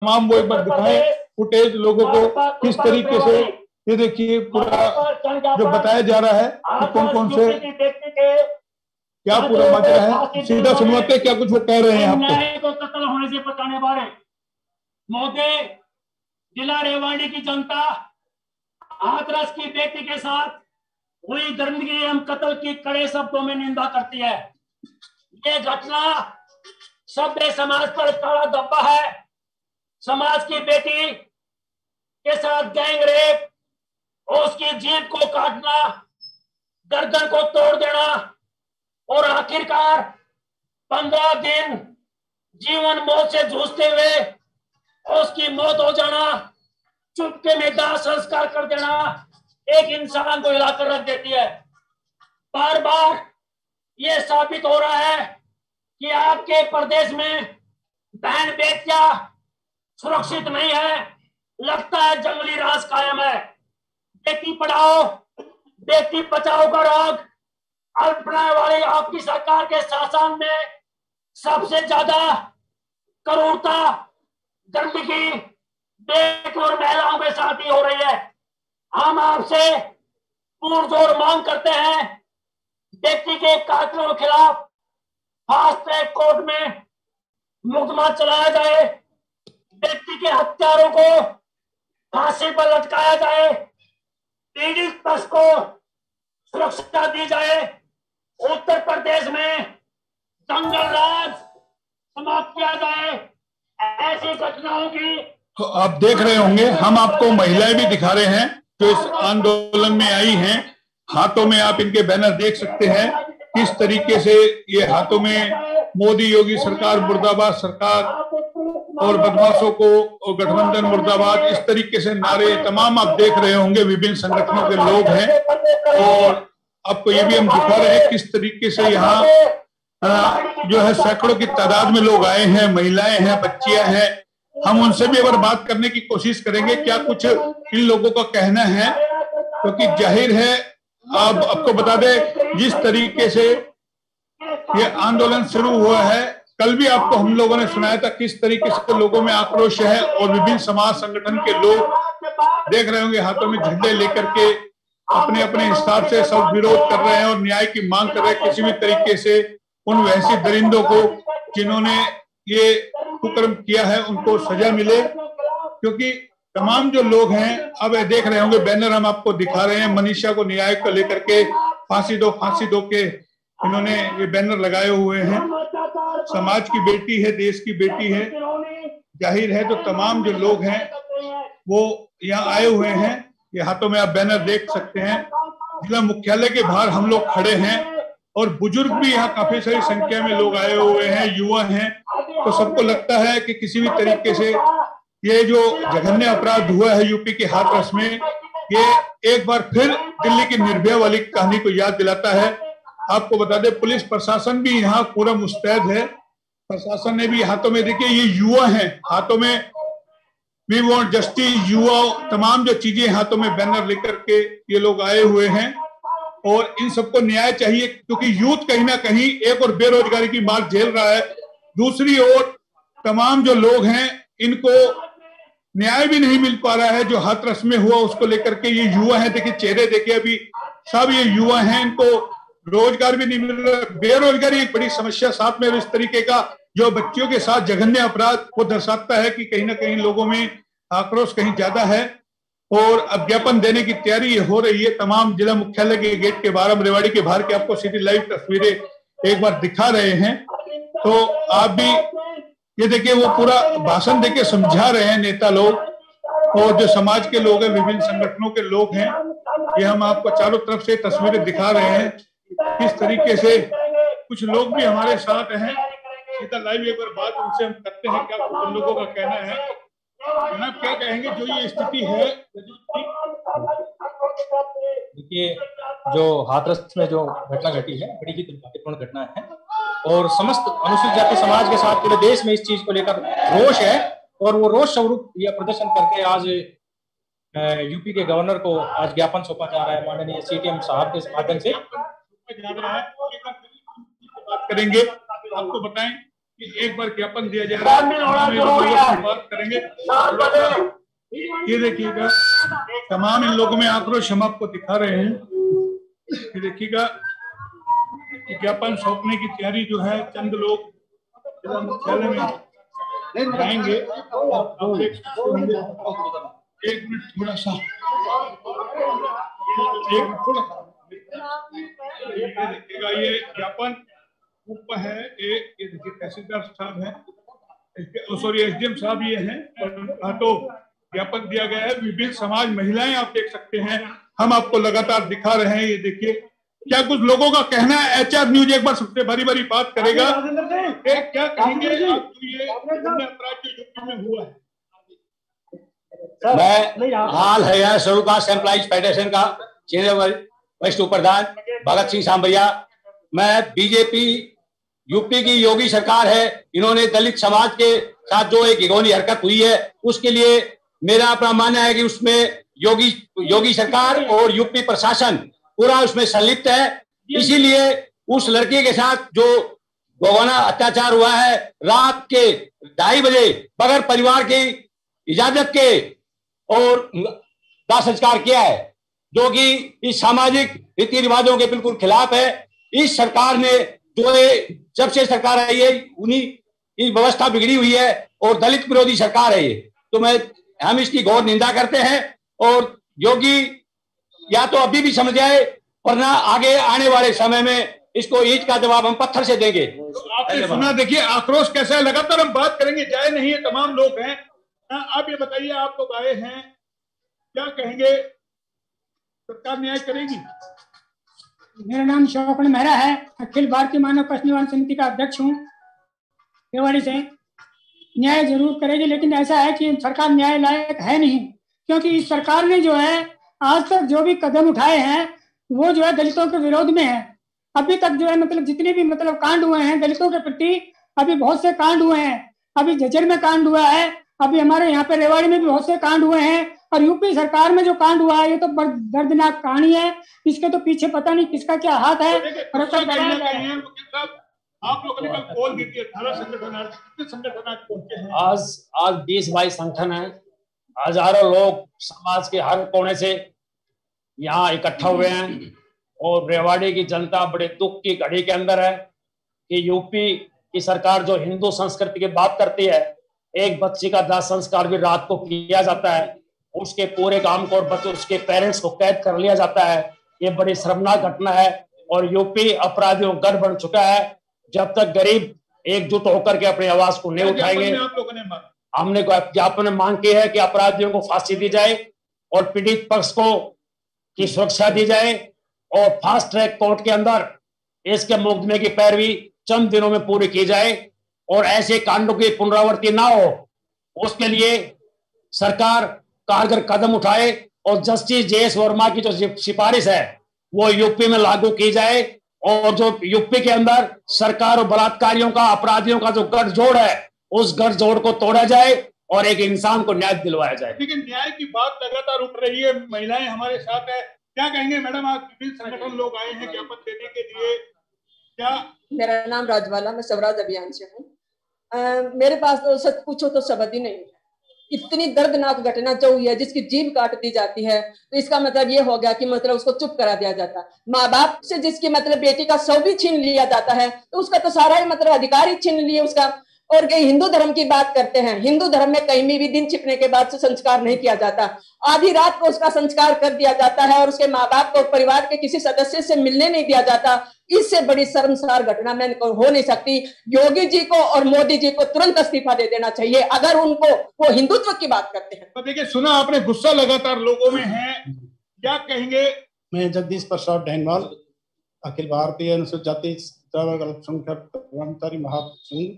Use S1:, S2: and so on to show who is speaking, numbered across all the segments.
S1: तमाम वो एक बार दिखाएं फुटेज लोगों को किस तरीके से। ये देखिए पूरा जो बताया जा रहा है कि कौन कौन से क्या पूरा माजरा है, सीधा सुनवाते क्या कुछ वो कह रहे हैं आपको।
S2: कत्ल होने से बचाने वाले मोदी जिला रेवाड़ी की जनता हाथरस की बेटी के साथ हुई दरिंदगी एवं कत्ल की कड़े शब्दों में निंदा करती है। ये घटना सभ्य समाज पर काला धब्बा है। समाज की बेटी के साथ गैंग रेप और उसकी जीभ को काटना, गर्दन को तोड़ देना और आखिरकार 15 दिन जीवन मौत से जूझते हुए उसकी मौत हो जाना, चुपके में दाह संस्कार कर देना एक इंसान को हिलाकर रख देती है। बार बार ये साबित हो रहा है कि आपके प्रदेश में बहन बेटियां सुरक्षित नहीं है। लगता है जंगली राज कायम है। बेटी पढ़ाओ बेटी बचाओ का राग अल्पनाने वाली आपकी सरकार के शासन में सबसे ज्यादा क्रूरता, गंदगी बेटियों और महिलाओं के साथ ही हो रही है। हम आपसे पुरजोर मांग करते हैं, बेटी के कातिलों के खिलाफ फास्ट ट्रैक कोर्ट में मुकदमा चलाया जाए, बेटी के हत्यारों को फांसी पर लटकाया जाए, पीड़ित पक्ष को सुरक्षा दी जाए। उत्तर प्रदेश में दंगल राज समाप्त किया जाए। ऐसी घटनाओं की
S1: तो आप देख रहे होंगे, हम आपको महिलाएं भी दिखा रहे हैं जो इस आंदोलन में आई हैं। हाथों में आप इनके बैनर देख सकते हैं किस तरीके से ये हाथों में मोदी योगी सरकार मुर्दाबाद सरकार और बदमाशों को और गठबंधन मुर्दाबाद इस तरीके से नारे तमाम आप देख रहे होंगे। विभिन्न संगठनों के लोग हैं और आपको ये भी हम दिखा रहे हैं किस तरीके से यहाँ जो है सैकड़ों की तादाद में लोग आए हैं, महिलाएं हैं, बच्चियां हैं। हम उनसे भी अगर बात करने की कोशिश करेंगे क्या कुछ इन लोगों का कहना है, क्योंकि जाहिर है अब आपको बता दें जिस तरीके से ये आंदोलन शुरू हुआ है, कल भी आपको हम लोगों ने सुनाया था किस तरीके से लोगों में आक्रोश है और विभिन्न समाज संगठन के लोग देख रहे होंगे हाथों में झंडे लेकर के अपने अपने हिसाब से सब विरोध कर रहे हैं और न्याय की मांग कर रहे हैं। किसी भी तरीके से उन वैसी दरिंदों को जिन्होंने ये कुकर्म किया है उनको सजा मिले, क्योंकि तमाम जो लोग हैं अब देख रहे होंगे बैनर हम आपको दिखा रहे हैं मनीषा को न्याय को लेकर के फांसी दो के इन्होंने ये बैनर लगाए हुए हैं। समाज की बेटी है, देश की बेटी है, जाहिर है तो तमाम जो लोग हैं वो यहाँ आए हुए हैं। ये हाथों में आप बैनर देख सकते हैं। जिला मुख्यालय के बाहर हम लोग खड़े हैं और बुजुर्ग भी यहाँ काफी सारी संख्या में लोग आए हुए हैं, युवा हैं। तो सबको लगता है कि किसी भी तरीके से ये जो जघन्य अपराध हुआ है यूपी के हाथरस में, ये एक बार फिर दिल्ली की निर्भया वाली कहानी को याद दिलाता है। आपको बता दें पुलिस प्रशासन भी यहाँ पूरा मुस्तैद है। प्रशासन ने भी हाथों में, देखिए ये युवा हैं, हाथों में वी वांट जस्टिस, युवा तमाम जो चीजें हाथों में बैनर लेकर के ये लोग आए हुए हैं और इन सबको न्याय चाहिए, क्योंकि यूथ कहीं ना कहीं एक और बेरोजगारी की मार झेल रहा है, दूसरी ओर तमाम जो लोग हैं इनको न्याय भी नहीं मिल पा रहा है। जो हाथरस में हुआ उसको लेकर के ये युवा हैं, देखिए चेहरे देखिए अभी सब ये युवा हैं, इनको रोजगार भी नहीं मिल रहा। बेरोजगारी एक बड़ी समस्या, साथ में इस तरीके का जो बच्चियों के साथ जघन्य अपराध वो दर्शाता है कि कहीं ना कहीं लोगों में आक्रोश कहीं ज्यादा है और अब ज्ञापन देने की तैयारी हो रही है। तमाम जिला मुख्यालय के गेट के बाहर, रेवाड़ी के बाहर के आपको सीधी लाइव तस्वीरें एक बार दिखा रहे हैं। तो आप भी ये देखिए वो पूरा भाषण देके समझा रहे हैं नेता लोग और जो समाज के लोग हैं, विभिन्न संगठनों के लोग हैं। ये हम आपको चारों तरफ से तस्वीरें दिखा रहे हैं किस तरीके से कुछ लोग भी हमारे साथ हैं। सीधा लाइव एक बार बात उनसे हम करते हैं क्या उन लोगों का कहना है। जनाब क्या कहेंगे जो ये स्थिति है?
S3: देखिए जो हाथरस में जो घटना घटी है बड़ी ही दुर्भाग्यपूर्ण घटना है और समस्त अनुसूचित जाति समाज के साथ पूरे देश में इस चीज को लेकर रोष है और वो रोष स्वरूप यह प्रदर्शन करके आज यूपी के गवर्नर को आज ज्ञापन सौंपा जा रहा है माननीय सीटीएम साहब के माध्यम से।
S1: बात करेंगे आपको बताएं कि एक बार ज्ञापन दिया जा रहा है, बात करेंगे। ये देखिएगा, तमाम इन लोगों में आक्रोश हम आपको दिखा रहे हैं। ये देखिएगा, ज्ञापन सौंपने की तैयारी जो है, चंद लोग जिला मुख्यालय में जाएंगे। एक मिनट थोड़ा सा, ये देखिएगा, ये ज्ञापन ऊपर है। ये देखिए तहसीलदार साहब हैं, सॉरी एसडीएम साहब ये हैं, और तो ज्ञापन दिया गया है। विभिन्न समाज महिलाएं आप देख सकते हैं, हम आपको लगातार दिखा रहे हैं। ये देखिए क्या कुछ लोगों का कहना है। एचआर न्यूज एक बार सबसे बड़ी बड़ी बात करेगा, क्या कहेंगे आप, ये अपराध जो यूपी में हुआ है।
S4: मैं हाल Haryana schedule caste employees federation का सीनियर वरिष्ठ प्रधान भगत सिंह सांबैया। मैं बीजेपी यूपी की योगी सरकार है, इन्होंने दलित समाज के साथ जो एक घिनौनी हरकत हुई है, उसके लिए मेरा अपना मानना है कि उसमें योगी सरकार और यूपी प्रशासन पूरा उसमें संलिप्त है। इसीलिए उस लड़की के साथ जो भगोना अत्याचार हुआ है, रात के 2:30 बजे बगैर परिवार की इजाजत के और दाह संस्कार किया है, जो कि इस सामाजिक रीति रिवाजों के बिल्कुल खिलाफ है। इस सरकार ने जो जब से सरकार आई है, उन्हीं की व्यवस्था बिगड़ी हुई है और दलित विरोधी सरकार है ये। तो हम इसकी घोर निंदा करते हैं और योगी या तो अभी भी समझ जाए, वरना आगे आने वाले समय में इसको ईंट का जवाब हम पत्थर से देंगे।
S1: तो आपने सुना, देखिए आक्रोश कैसा है, लगातार हम बात करेंगे, जाए नहीं है, तमाम लोग हैं। आप ये बताइए, आप लोग आए हैं, क्या कहेंगे, सरकार न्याय करेगी?
S5: मेरा नाम शौकन मेहरा है, अखिल भारतीय मानव प्रश्न निवारण समिति का अध्यक्ष हूँ रेवाड़ी से। न्याय जरूर करेगी, लेकिन ऐसा है कि सरकार न्याय लायक है नहीं, क्योंकि इस सरकार ने जो है आज तक जो भी कदम उठाए हैं वो जो है दलितों के विरोध में है। अभी तक जो है मतलब जितने भी मतलब कांड हुए हैं दलितों के प्रति, अभी बहुत से कांड हुए हैं। अभी झज्जर में कांड हुआ है, अभी हमारे यहाँ पे रेवाड़ी में भी बहुत से कांड हुए हैं, और यूपी सरकार में जो कांड हुआ है ये तो दर्दनाक कहानी है। इसके तो पीछे पता नहीं किसका क्या हाथ है।
S1: आप लोगों ने कल कॉल दी थी, 18 संगठन, कितने संगठन आज पहुंचे हैं?
S2: आज 20-22 संगठन है, हजारों लोग समाज के हर कोने से यहाँ इकट्ठा हुए हैं। और रेवाड़ी की जनता बड़े दुख की घड़ी के अंदर है कि यूपी की सरकार जो हिंदू संस्कृति की बात करती है, एक बच्ची का दाह संस्कार भी रात को किया जाता है, उसके पूरे काम को और उसके पेरेंट्स को कैद कर लिया जाता है। ये बड़ी शर्मनाक घटना है और यूपी अपराधियों का गढ़ बन चुका है। जब तक गरीब एकजुट होकर के अपनी आवाज को नहीं उठाएंगे, हमने ज्ञापन में मांग की है कि अपराधियों को फांसी दी जाए और पीड़ित पक्ष को की सुरक्षा दी जाए और फास्ट ट्रैक कोर्ट के अंदर इसके मुकदमे की पैरवी चंद दिनों में पूरी की जाए और ऐसे कांडों की पुनरावृत्ति ना हो, उसके लिए सरकार कारगर कदम उठाए और जस्टिस जेएस वर्मा की जो सिफारिश है वो यूपी में लागू की जाए और जो यूपी के अंदर सरकार और बलात्कारियों का, अपराधियों का जो गठजोड़ है, उस गठजोड़ को तोड़ा जाए और एक इंसान को न्याय दिलवाया जाए।
S1: लेकिन न्याय की बात लगातार उठ रही है, महिलाएं हमारे साथ है, क्या कहेंगे मैडम? आप विभिन्न संगठन लोग आए हैं ज्ञापन देने के लिए, क्या?
S6: मेरा नाम राजवाला, मैं स्वराज अभियान से हूँ। मेरे पास तो सच पूछो तो शब्द ही नहीं है। इतनी दर्दनाक घटना जो हुई है, जिसकी जीभ काट दी जाती है, तो इसका मतलब ये हो गया कि मतलब उसको चुप करा दिया जाता है। माँ बाप से जिसकी मतलब बेटी का शव भी छीन लिया जाता है, तो उसका तो सारा ही मतलब अधिकार ही छीन लिए उसका। और कई हिंदू धर्म की बात करते हैं, हिंदू धर्म में कहीं भी दिन छिपने के बाद से संस्कार नहीं किया जाता, आधी रात को उसका संस्कार कर दिया जाता है और उसके माँ बाप को परिवार के किसी सदस्य से मिलने नहीं दिया जाता। इससे बड़ी शर्मसार घटना में हो नहीं सकती। योगी जी को और मोदी जी को तुरंत इस्तीफा दे देना चाहिए अगर उनको वो हिंदुत्व की बात करते हैं।
S1: तो देखिए, सुना आपने, गुस्सा लगातार लोगों में है, क्या कहेंगे?
S7: मैं जगदीश प्रसाद डैनवाल, अखिल भारतीय अनुसूचित जाति अल्पसंख्यक कर्मचारी महासंघ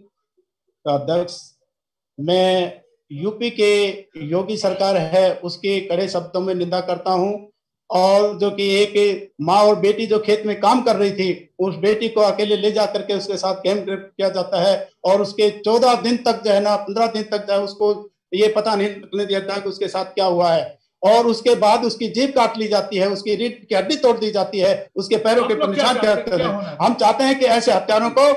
S7: का अध्यक्ष। मैं यूपी के योगी सरकार है उसके कड़े शब्दों में निंदा करता हूं, और जो कि एक माँ और बेटी जो खेत में काम कर रही थी, उस बेटी को अकेले ले जा करके उसके साथ कैंप किया जाता है और उसके 14 दिन तक जो है ना, 15 दिन तक जो है उसको ये पता नहीं लगने दिया जाता है कि उसके साथ क्या हुआ है। और उसके बाद उसकी जीभ काट ली जाती है, उसकी रीढ़ की हड्डी तोड़ दी जाती है, उसके पैरों के निशान करते हैं। हम चाहते हैं कि ऐसे हत्यारों को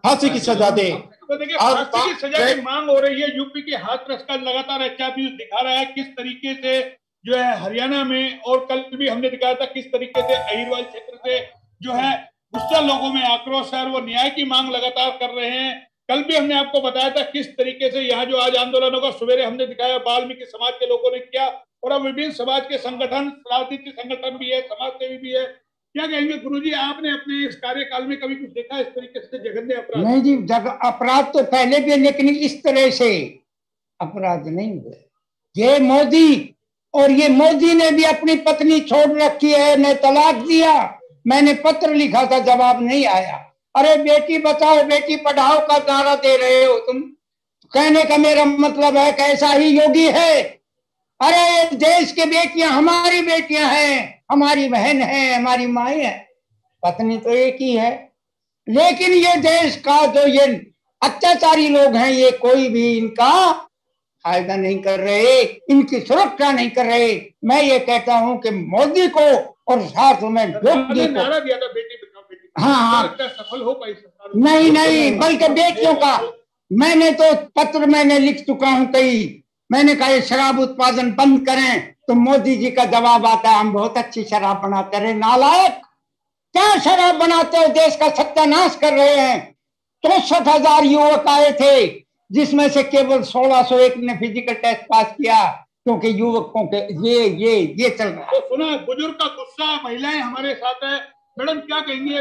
S7: फांसी की सजा दे
S1: तो देखिए फांसी की सजा की मांग हो रही है। यूपी के हाथरस का लगातार अच्छा न्यूज दिखा रहा है किस तरीके से जो है हरियाणा में, और कल भी हमने दिखाया था किस तरीके से अहिरवाल क्षेत्र से जो है गुस्सा, लोगों में आक्रोश है और वो न्याय की मांग लगातार कर रहे हैं। कल भी हमने आपको बताया था किस तरीके से यहाँ जो आज आंदोलन होगा, सवेरे हमने दिखाया वाल्मीकि समाज के लोगों ने किया, और अब विभिन्न समाज के संगठन, राजनीतिक संगठन भी है, समाज सेवी भी है। क्या कहेंगे गुरुजी, आपने अपने इस कार्यकाल में कभी कुछ देखा इस तरीके से जघन्य अपराध?
S8: नहीं जी, अपराध तो पहले भी, लेकिन इस तरह से अपराध नहीं हुए। ये मोदी, और ये मोदी ने भी अपनी पत्नी छोड़ रखी है, ने तलाक दिया। मैंने पत्र लिखा था, जवाब नहीं आया। अरे बेटी बचाओ बेटी पढ़ाओ का नारा दे रहे हो तुम। कहने का मेरा मतलब है कि ऐसा ही योगी है। अरे देश के बेटियां हमारी बेटियां हैं, हमारी बहन है, हमारी माई है, पत्नी तो एक ही है। लेकिन ये देश का जो ये अत्याचारी लोग हैं, ये कोई भी इनका फायदा नहीं कर रहे, इनकी सुरक्षा नहीं कर रहे। मैं ये कहता हूं कि मोदी को और साथ में योगी को
S1: नारा दिया था बेटी बचाओ बेटी पढ़ाओ,
S8: हाँ
S1: सफल हो पाई सरकार?
S8: नहीं, बल्कि बेटियों का मैंने तो पत्र मैंने लिख चुका हूं कई। मैंने कहा ये शराब उत्पादन बंद करें, तो मोदी जी का जवाब आता है हम बहुत अच्छी शराब बनाते रहे। नालायक, क्या शराब बनाते हो, देश का सत्यानाश कर रहे हैं। 63,000 युवक आए थे, जिसमें से केवल 1601 ने फिजिकल टेस्ट पास किया, क्योंकि युवकों के ये चल रहा है।
S1: तो सुना बुजुर्ग का गुस्सा, महिलाएं हमारे साथ है। मैडम क्या कहेंगे?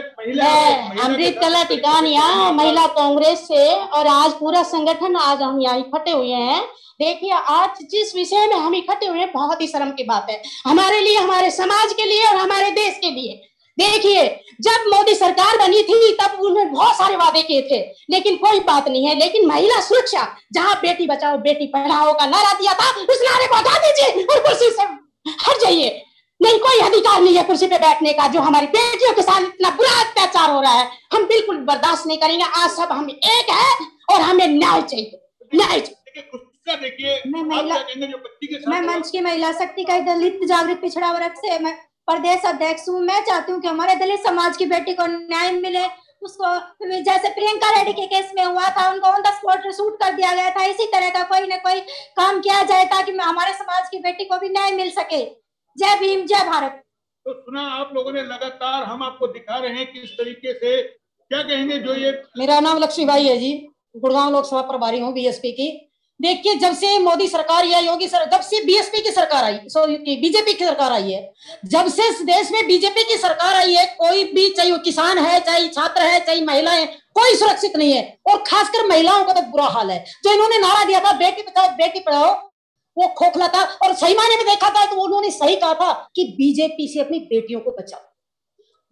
S9: अमृत कला टिकान यहाँ महिला कांग्रेस से, और आज पूरा संगठन आज हम यहाँ इकट्ठे हुए हैं। देखिए आज जिस विषय में हम इकट्ठे हुए हैं, बहुत ही शर्म की बात है हमारे लिए, हमारे समाज के लिए और हमारे देश के लिए। देखिए जब मोदी सरकार बनी थी तब उन्होंने बहुत सारे वादे किए थे, लेकिन कोई बात नहीं है। लेकिन महिला सुरक्षा, जहां बेटी बचाओ बेटी पढ़ाओ का नारा दिया था, उस नारे को हटा दीजिए और कुर्सी से हट जाइए। नहीं, कोई अधिकार नहीं है कुर्सी पे बैठने का। जो हमारी बेटियों के साथ इतना बुरा अत्याचार हो रहा है, हम बिल्कुल बर्दाश्त नहीं करेंगे। आज सब हम एक है और हमें न्याय चाहिए, न्याय चाहिए।
S1: देखिए
S10: मैं मंच की महिला शक्ति का दलित जागृत पिछड़ा वर्ग से मैं प्रदेश अध्यक्ष हूँ। मैं चाहती हूँ कि हमारे दलित समाज की बेटी को न्याय मिले। उसको जैसे प्रियंका रेड्डी के केस में हुआ था, उनको ऑन द स्पॉट शूट कर दिया गया था, इसी तरह का कोई न कोई काम किया जाए ताकि हमारे समाज की बेटी को भी न्याय मिल सके। जय भीम, जय भारत।
S1: तो सुना आप लोगों ने, लगातार हम आपको दिखा रहे हैं किस तरीके से, क्या कहेंगे जो ये?
S9: मेरा नाम लक्ष्मीबाई है जी, गुड़गांव लोकसभा प्रभारी हूँ बीएसपी की। देखिए जब से मोदी सरकार या योगी सरकार, जब से बीएसपी की सरकार आई, बीजेपी की सरकार आई है, जब से देश में बीजेपी की सरकार आई है, कोई भी, चाहे वो किसान है, चाहे छात्र है, चाहे महिलाएं, कोई सुरक्षित नहीं है। और खासकर महिलाओं का तो बुरा हाल है। जो इन्होंने नारा दिया था बेटी बचाओ बेटी पढ़ाओ, वो खोखला था। और सही मायने में देखा था तो उन्होंने सही कहा था कि बीजेपी से अपनी बेटियों को बचाओ।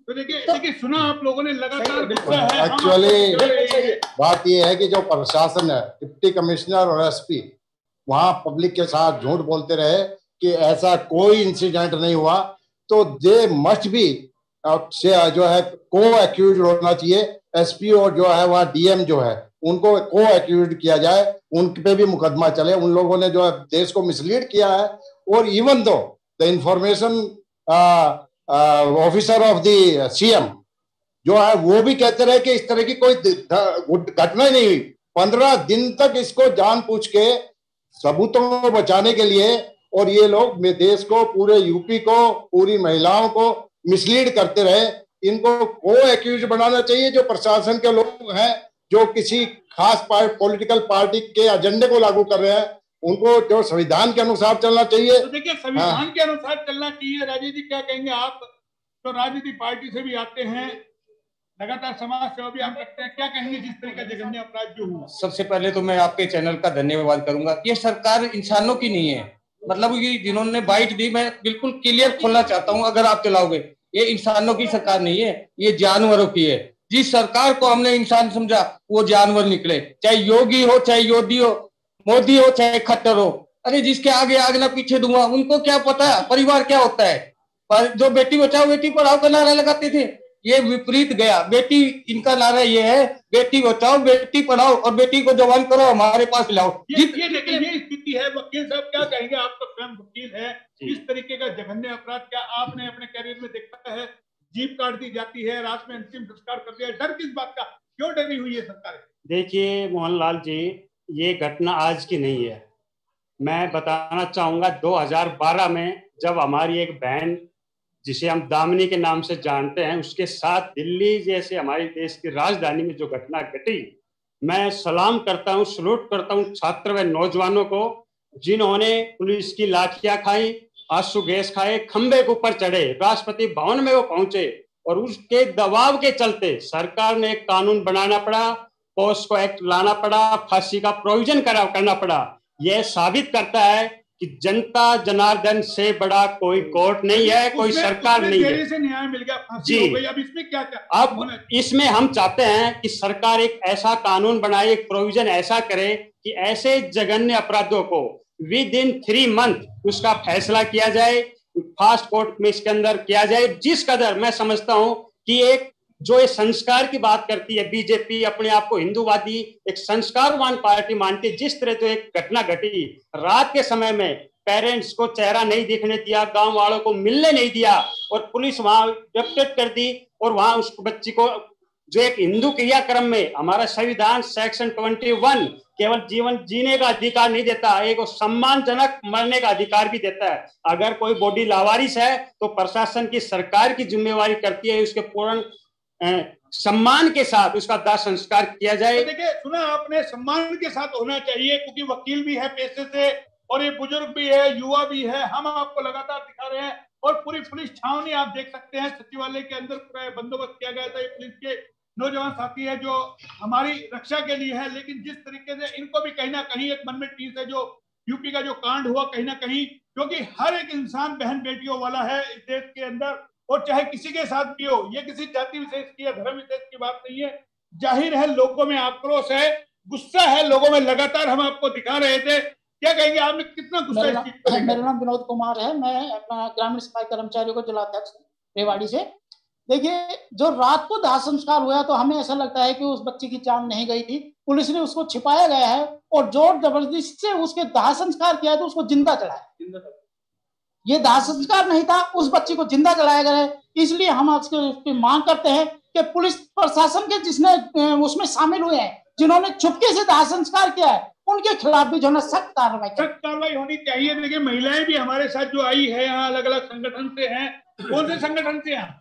S1: तो देखिए सुना आप लोगों ने, लगातार
S11: एक्चुअली बात यह है कि जो प्रशासन है, डिप्टी कमिश्नर और एसपी, वहां पब्लिक के साथ झूठ बोलते रहे कि ऐसा कोई इंसिडेंट नहीं हुआ। तो दे मस्ट भी जो है को एक्यूज होना चाहिए। एसपी और जो है वहाँ डीएम जो है, उनको को एक्यूज किया जाए, उन पे भी मुकदमा चले। उन लोगों ने जो है देश को मिसलीड किया है। और even though the information officer of the CM जो है वो भी कहते रहे कि इस तरह की कोई घटना ही नहीं हुई। 15 दिन तक इसको जानबूझ के सबूतों को बचाने के लिए, और ये लोग देश को, पूरे यूपी को, पूरी महिलाओं को मिसलीड करते रहे। इनको को एक्यूज बनाना चाहिए। जो प्रशासन के लोग हैं जो किसी खास पॉलिटिकल पार्टी के एजेंडे को लागू कर रहे हैं, उनको जो संविधान के अनुसार चलना चाहिए।
S1: तो देखिए संविधान के अनुसार चलना चाहिए। राजेश जी क्या कहेंगे? आप तो राजनीतिक पार्टी से भी आते हैं, लगातार समाज सेवा भी आप करते हैं, क्या कहेंगे जिस तरह का जघन्य अपराध जो हुआ?
S3: सबसे पहले तो मैं आपके चैनल का धन्यवाद करूंगा। ये सरकार इंसानों की नहीं है, मतलब कि जिन्होंने बाइट दी, मैं बिल्कुल क्लियर खोलना चाहता हूं अगर आप चलाओगे। ये इंसानों की सरकार नहीं है, ये जानवरों की है। जिस सरकार को हमने इंसान समझा वो जानवर निकले, चाहे योगी हो, चाहे योगी हो, मोदी हो, चाहे खट्टर हो। अरे जिसके आगे आग ना पीछे धुआं, उनको क्या पता परिवार क्या होता है। पर जो बेटी बचाओ बेटी पढ़ाओ का नारा लगाते थे, ये विपरीत गया। बेटी, इनका नारा ये है बेटी बचाओ बेटी पढ़ाओ और बेटी को जवान करो, हमारे पास लाओ।
S1: ये स्थिति है। वकील साहब क्या कहेंगे? आप तो स्वयं वकील है, इस तरीके का जघन्य अपराध क्या आपने अपने कैरियर में देखा है? जीप काट दी जाती है, रात में अंतिम संस्कार कर दिया, डर किस बात का? क्यों डरी हुई है सरकार?
S12: देखिए मोहनलाल जी, ये घटना आज की नहीं है। मैं बताना चाहूँगा 2012 में जब हमारी एक बहन जिसे हम दामिनी के नाम से जानते हैं, उसके साथ दिल्ली जैसे हमारे देश की राजधानी में जो घटना घटी, मैं सलाम करता हूँ, सलूट करता हूँ छात्र व नौजवानों को जिन्होंने पुलिस की लाठियां खाई, आंसू गैस खाए, खंबे के ऊपर चढ़े, राष्ट्रपति भवन में वो पहुंचे और उसके दबाव के चलते सरकार ने एक कानून बनाना पड़ा, पॉस्को एक्ट लाना पड़ा, फांसी का प्रोविजन करना पड़ा। यह साबित करता है कि जनता जनार्दन से बड़ा कोई कोर्ट नहीं है, कोई सरकार नहीं है।
S1: से न्याय मिल गया, फांसी
S12: जी।
S1: हो गई, अब इसमें क्या
S12: अब इसमें हम चाहते हैं कि सरकार एक ऐसा कानून बनाए, एक प्रोविजन ऐसा करे कि ऐसे जघन्य अपराधों को विद इन 3 मंथ उसका फैसला किया जाए, फास्ट कोर्ट में इसके अंदर किया जाए। जिस कदर मैं समझता हूं कि एक जो ये संस्कार की बात करती है बीजेपी, अपने आप को हिंदूवादी एक संस्कारवान पार्टी मानती है, जिस तरह तो एक घटना घटी रात के समय में, पेरेंट्स को चेहरा नहीं दिखने दिया, गांव वालों को मिलने नहीं दिया और पुलिस वहां डेप्टेड कर दी और वहां उस बच्ची को जो एक हिंदू क्रियाक्रम में हमारा संविधान सेक्शन 21 केवल जीवन जीने का अधिकार नहीं देता, एक सम्मानजनक मरने का अधिकार भी देता है। अगर कोई बॉडी लावारिस है तो प्रशासन की, सरकार की जिम्मेवारी करती है उसके पूर्ण सम्मान के साथ उसका दाह संस्कार किया जाए।
S1: तो देखिए, सुना आपने, सम्मान के साथ होना चाहिए, क्योंकि वकील भी है पेशे से और ये बुजुर्ग भी है, युवा भी है। हम आपको लगातार दिखा रहे हैं और पूरी पुलिस छावनी आप देख सकते हैं, सचिवालय के अंदर पूरा बंदोबस्त किया गया था। ये पुलिस के नौजवान साथी है जो हमारी रक्षा के लिए है, लेकिन जिस तरीके से इनको भी कहीं ना कहीं एक मन में टीस है, जो यूपी का जो कांड हुआ कहीं ना कहीं, क्योंकि हर एक इंसान बहन बेटियों वाला है इस देश के अंदर, और चाहे किसी के साथ भी हो, ये किसी जाति विशेष की या धर्म विशेष की बात नहीं है। जाहिर है लोगों में आक्रोश है, गुस्सा है लोगों में, लगातार हम आपको दिखा रहे थे। क्या कहेंगे, आपने कितना गुस्सा?
S13: मेरा नाम विनोद कुमार है, मैं अपना ग्रामीण सफाई कर्मचारियों को जिलाध्यक्ष रेवाड़ी से। देखिए, जो रात को दाह संस्कार हुआ तो हमें ऐसा लगता है कि उस बच्ची की जान नहीं गई थी, पुलिस ने उसको छिपाया गया है और जोर जबरदस्ती से उसके दाह संस्कार किया तो उसको जिंदा चढ़ाया। ये दाह संस्कार नहीं था, उस बच्ची को जिंदा जलाया गया है। इसलिए हम उसकी मांग करते हैं कि पुलिस प्रशासन के जिसने उसमें शामिल हुए हैं, जिन्होंने चुपके से दाह संस्कार किया है, उनके खिलाफ भी जो है सख्त कार्रवाई
S1: होनी चाहिए। देखिए, महिलाएं भी हमारे साथ जो आई है यहाँ, अलग अलग संगठन से हैं। कौन से संगठन से हैं?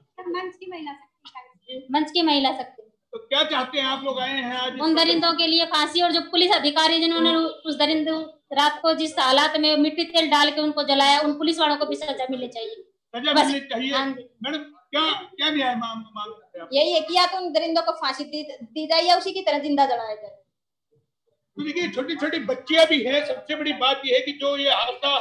S10: मंच की महिला शक्ति।
S1: तो क्या चाहते हैं आप लोग आए हैं आज?
S10: उन दरिंदों के लिए फांसी, और जो पुलिस अधिकारी जिन्होंने उस दरिंदों रात को जिस हालात में मिट्टी तेल डाल के उनको जलाया, उन पुलिस वालों को भी सजा मिलनी चाहिए।
S1: सजा मिलनी चाहिए। मैडम, क्या न्याय मांग करते हैं?
S6: यही है कि या तो उन दरिंदों को फांसी दी जाए या उसी की तरह जिंदा जलाया जाए।
S1: तो देखिए, छोटी छोटी बच्चियां भी है। सबसे बड़ी बात यह है कि जो ये हादसा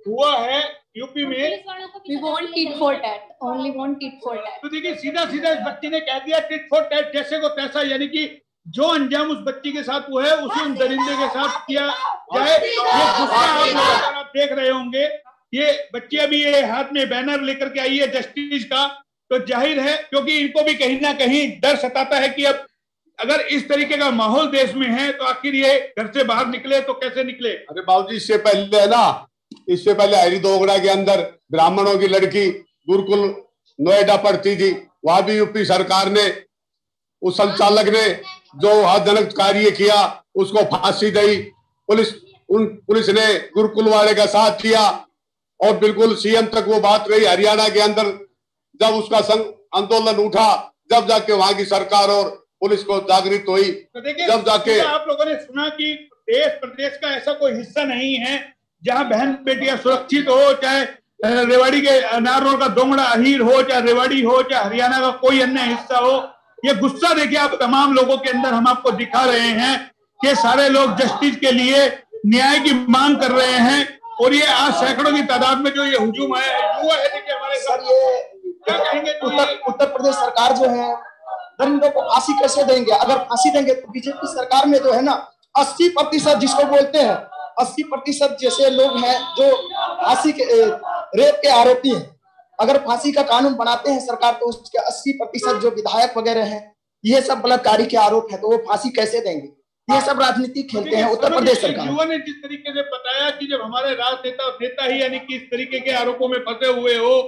S1: हुआ है यूपी में,
S10: We want tit for tat, only want tit for tat।
S1: तो देखिए, सीधा सीधा इस बच्ची ने कह दिया टिट फॉर टैट, जैसे को तैसा, यानी कि जो अंजाम उस बच्ची के साथ हुआ है उसी उन दरिंदे के साथ किया जाए। ये गुस्सा आप देख रहे होंगे। ये बच्ची अभी ये हाथ में बैनर लेकर के आई है जस्टिस का, तो जाहिर है क्योंकि इनको भी कहीं ना कहीं डर सताता है कि अब अगर इस तरीके का माहौल देश में है तो आखिर ये घर से बाहर निकले तो कैसे निकले।
S11: अरे बाबूजी, इससे पहले है ना, इससे पहले हरिदोगड़ा के अंदर ब्राह्मणों की लड़की गुरुकुल नोएडा पढ़ती थी, वहां भी यूपी सरकार ने, उस संचालक ने जो हादजनक कार्य किया उसको फांसी दी। पुलिस ने गुरुकुल वाले का साथ दिया और बिल्कुल सीएम तक वो बात रही। हरियाणा के अंदर जब उसका आंदोलन उठा, जब जाके वहां की सरकार और पुलिस को जागृत हुई,
S1: तो देखिए,
S11: जब जाके
S1: आप लोगों ने सुना कि देश प्रदेश का ऐसा कोई हिस्सा नहीं है जहां बहन बेटियां सुरक्षित हो, चाहे रेवाड़ी के अनार रोड का दोंगड़ा अहीर हो, चाहे रेवाड़ी हो, चाहे हरियाणा का कोई अन्य हिस्सा हो। ये गुस्सा देखिए आप तमाम लोगों के अंदर, हम आपको दिखा रहे हैं कि सारे लोग जस्टिस के लिए न्याय की मांग कर रहे हैं। और ये आज सैकड़ों की तादाद में जो ये हुजूम आया है, युवा है देखिए हमारे साथ। ये क्या कहेंगे?
S14: उत्तर प्रदेश सरकार जो है दरिंदों को फांसी कैसे देंगे? अगर फांसी देंगे तो बीजेपी सरकार में जो है ना 80% जिसको बोलते हैं 80% जैसे लोग हैं जो फांसी के रेप के आरोपी हैं। अगर फांसी का कानून बनाते हैं सरकार तो उसके 80% जो विधायक वगैरह हैं ये सब बलात्कारी के आरोप है, तो वो फांसी कैसे देंगे? ये सब राजनीति खेलते हैं उत्तर प्रदेश सरकार।
S1: युवा ने जिस तरीके से बताया कि जब हमारे राजनेता और नेता ही यानी कि इस तरीके के आरोपों में फंसे हुए हो,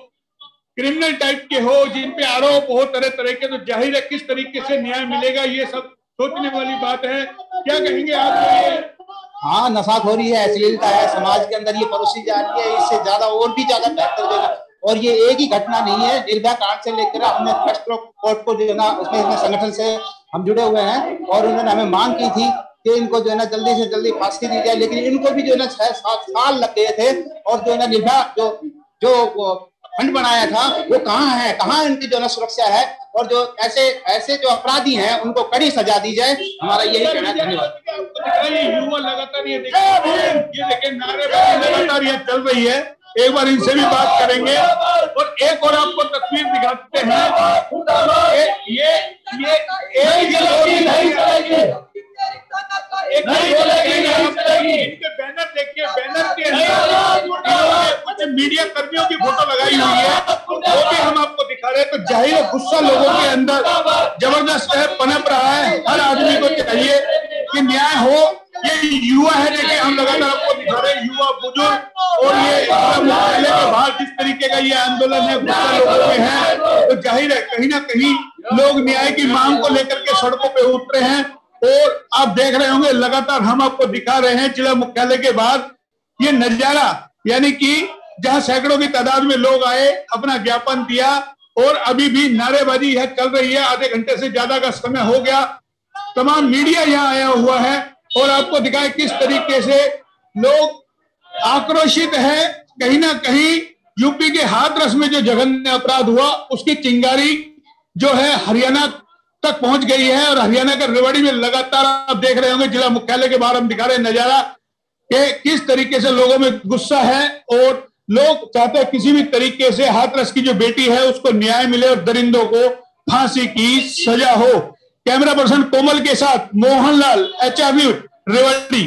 S1: क्रिमिनल टाइप के हो, जिन पे आरोप हो तरह तरह के, तो जाहिर है किस तरीके से न्याय मिलेगा। ये सब सोचने वाली बात है। क्या कहेंगे आप?
S15: हाँ, नशाखोरी है, अश्लीलता है, समाज के अंदर ये परोसी जा रही है। इससे ज्यादा और भी ज्यादा बेहतर जो है, और ये एक ही घटना नहीं है, निर्भया कांड से लेकर हमने फर्स्ट कोर्ट को जो है ना, उसमें संगठन से हम जुड़े हुए हैं और उन्होंने हमें मांग की थी कि इनको जो है ना जल्दी से जल्दी फांसी दी जाए, लेकिन इनको भी जो है ना 6-7 साल लग गए थे। और जो है ना निर्भया जो फंड बनाया था वो कहाँ है, कहाँ इनकी जो है ना सुरक्षा है, और जो ऐसे जो अपराधी हैं उनको कड़ी सजा दी जाए, हमारा यही कहना है। धन्यवाद।
S1: युवा लगातार ये देखें नारेबाजी लगातार ये चल रही है। एक बार इनसे भी बात करेंगे और एक और आपको तस्वीर दिखाते हैं। ये बैनर देखिए, बैनर के अंदर कुछ मीडिया कर्मियों की फोटो लगाई हुई है, वो भी हम आपको दिखा रहे हैं। तो जाहिर है गुस्सा लोगों के अंदर जबरदस्त है, पनप रहा है। हर आदमी को चाहिए कि न्याय हो। ये युवा है, देखिए हम लगातार आपको दिखा रहे हैं, युवा बुजुर्ग, और ये मुख्यालय के बाहर जिस तरीके का ये आंदोलन है, गुस्सा लोगों में है, तो जाहिर है कहीं ना कहीं लोग न्याय की मांग को लेकर के सड़कों पे उतरे हैं। और आप देख रहे होंगे लगातार हम आपको दिखा रहे हैं जिला मुख्यालय के बाहर ये नजारा, यानी कि जहां सैकड़ों की तादाद में लोग आए, अपना ज्ञापन दिया, और अभी भी नारेबाजी यह चल रही है। आधे घंटे से ज्यादा का समय हो गया। तमाम मीडिया यहाँ आया हुआ है और आपको दिखाए किस तरीके से लोग आक्रोशित है। कहीं ना कहीं यूपी के हाथरस में जो जघन्य अपराध हुआ उसकी चिंगारी जो है हरियाणा तक पहुंच गई है, और हरियाणा के रेवाड़ी में लगातार आप देख रहे होंगे जिला मुख्यालय के बाहर हम दिखा रहे नजारा कि किस तरीके से लोगों में गुस्सा है, और लोग चाहते हैं किसी भी तरीके से हाथरस की जो बेटी है उसको न्याय मिले और दरिंदों को फांसी की सजा हो। कैमरा पर्सन कोमल के साथ मोहनलाल, HR न्यूज़, रेवाड़ी।